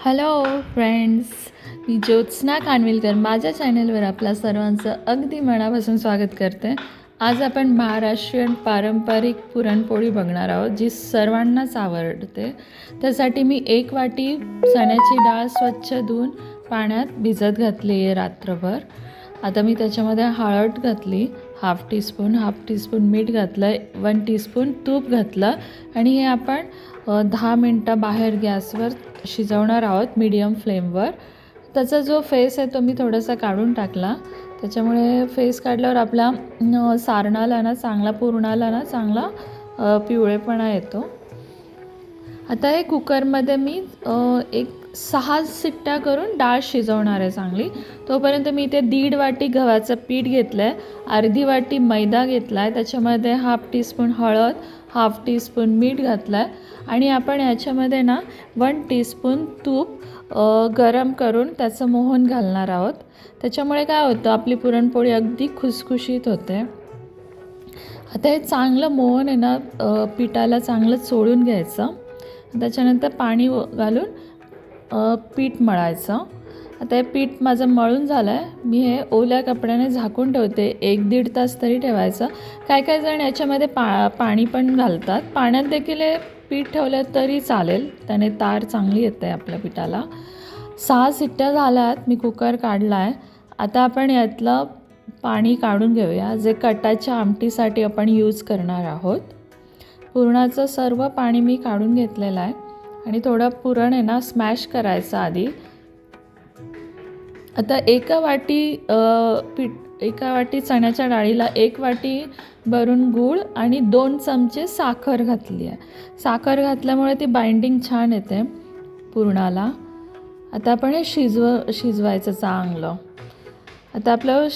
Hello friends, मी ज्योत्स्ना कानविलकर माझ्या चॅनलवर आपल्या सर्वांचं अगदी मनापासून स्वागत करते. आज आपण महाराष्ट्रीयन पारंपरिक पुरणपोळी बघणार आहोत, जी सर्वांनाच आवडते. त्यासाठी मी 1 वाटी चण्याची डाळ स्वच्छ धुवून पाण्यात भिजत घातली आहे रात्रभर. आता मी त्याच्यामध्ये हळद घातली, हाफ टीस्पून मीठ घातलं, 1 टीस्पून तूप घातलं आणि हे आपण 10 मिनटं बाहेर गॅसवर शिजवणार आहोत मीडियम फ्लेमवर. त्याचा जो फेस आहे तो मी थोडासा काढून टाकला, त्याच्यामुळे फेस काढल्यावर आपला सारणाला ना चांगला, पुरणाला ना चांगला पिवळेपणा येतो. आता हे कुकरमध्ये मी 6 शिट्ट्या करून डाळ शिजवणार आहे चांगली. तोपर्यंत मी इथे 1.5 वाटी गव्हाचं पीठ घेतलं आहे, अर्धी वाटी मैदा घेतला आहे, त्याच्यामध्ये हाफ टीस्पून हळद, हाफ टीस्पून मीठ घातलं आहे आणि आपण याच्यामध्ये ना 1 टीस्पून तूप गरम करून त्याचं मोहन घालणार आहोत. त्याच्यामुळे काय होतं, आपली पुरणपोळी अगदी खुसखुशीत होते. आता हे चांगलं मोहन आहे ना पिठाला चांगलं चोळून घ्यायचं, त्याच्यानंतर पाणी घालून पीठ मळायचं. आता हे पीठ माझं मळून झालं आहे. मी हे ओल्या कपड्याने झाकून ठेवते, 1-1.5 तास तरी ठेवायचं. काय जण याच्यामध्ये पाणी पण घालतात. पाण्यात देखील हे पीठ ठेवलं तरी चालेल, त्याने तार चांगली येते आपल्या पिठाला. 6 शिट्ट्या झाल्यात, मी कुकर काढला आहे. आता आपण यातलं पाणी काढून घेऊया, जे कटाच्या आमटीसाठी आपण यूज करणार आहोत. पुरणाचं सर्व पाणी मी काढून घेतलेलं आहे आणि थोडं पुरण आहे ना स्मॅश करायचं आधी. आता 1 वाटी चण्याच्या डाळीला 1 वाटी भरून गूळ आणि 2 चमचे साखर घातली आहे. साखर घातल्यामुळे ती बाइंडिंग छान येते पुरणाला. आता आपण हे शिजवायचं चांगलं. आता आपलं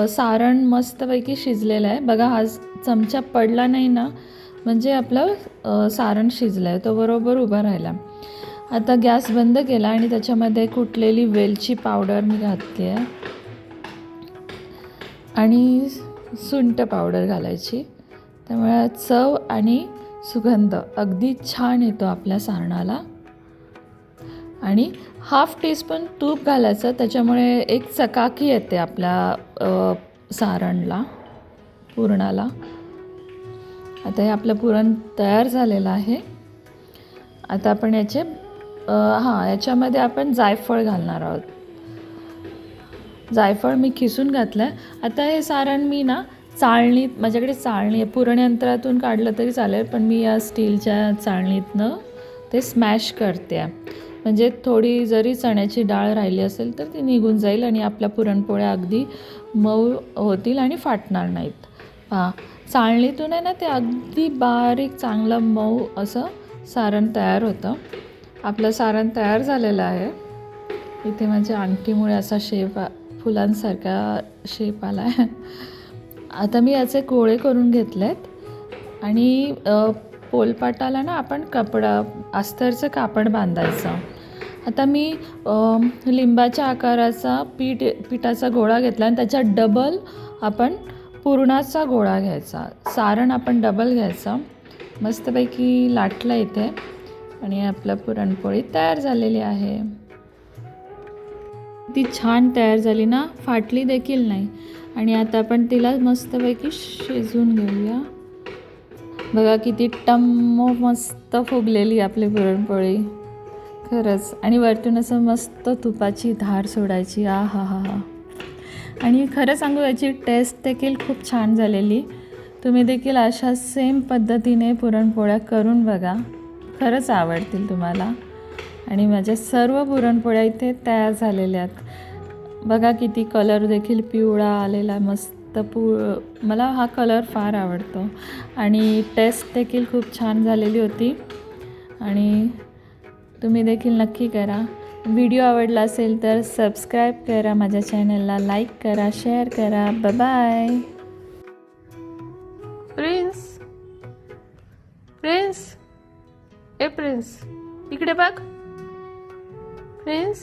सारण मस्तपैकी शिजलेलं आहे बघा. हा चमचा पडला नाही ना म्हणजे आपलं सारण शिजलं आहे, तो बरोबर उभा राहिला. आता गॅस बंद केला आणि त्याच्यामध्ये कुटलेली वेलची पावडर मी घातली आहे आणि सुंठ पावडर घालायची. त्यामुळे चव आणि सुगंध अगदी छान येतो आपल्या सारणाला. आणि हाफ टीस्पून तूप घालायचं, त्याच्यामुळे एक चकाकी येते आपल्या सारणला, पुरणाला. आता हे आपलं पुरण तयार झालेलं आहे. आता आपण याच्यामध्ये आपण जायफळ घालणार आहोत. जायफळ मी खिसून घातलं आहे. आता हे सारण मी ना चाळणीत, माझ्याकडे चाळणी आहे, पुरण यंत्रातून काढलं तरी चालेल, पण मी या स्टीलच्या चाळणीतनं ते स्मॅश करते. म्हणजे थोडी जरी चण्याची डाळ राहिली असेल तर ती निघून जाईल आणि आपल्या पुरणपोळ्या अगदी मऊ होतील आणि फाटणार नाहीत. चाळणीतून आहे ना ते अगदी बारीक चांगलं मऊ असं सारण तयार होतं. आपलं सारण तयार झालेलं आहे. इथे माझ्या अंगठीमुळे असा फुलांसारखा शेप आला आहे. आता मी याचे गोळे करून घेतलेत आणि पोलपाटाला ना आपण अस्तरचं कापड बांधायचं. आता मी लिंबाच्या आकाराचा पिठाचा गोळा घेतला आणि त्याच्या डबल आपण पुरणाचा गोळा घ्यायचा. सारण आपण डबल घ्यायचं. मस्तपैकी लाटलं इथे आणि आपलं पुरणपोळी तयार झालेली आहे. ती छान तयार झाली ना, फाटली देखील नाही. आणि आता आपण तिला मस्तपैकी शिजवून घेऊया. बघा किती मस्त फुगलेली आपली पुरणपोळी खरंच. आणि वरतून असं मस्त तुपाची धार सोडायची. हा. आणि खरं सांगू, याची टेस्ट देखील खूप छान झालेली. तुम्ही देखील अशा सेम पद्धतीने पुरणपोळ्या करून बघा, खरंच आवडतील तुम्हाला. आणि माझ्या सर्व पुरणपोळ्या इथे तयार झालेल्या आहेत. बघा किती कलर देखील पिवळा आलेला मस्त. मला हा कलर फार आवडतो आणि टेस्ट देखील खूप छान झालेली होती. आणि तुम्ही देखील नक्की करा. व्हिडिओ आवडला असेल तर सबस्क्राईब करा, माझ्या चॅनलला लाईक करा, शेअर करा. बाय. प्रिन्स इकडे बघ. प्रिन्स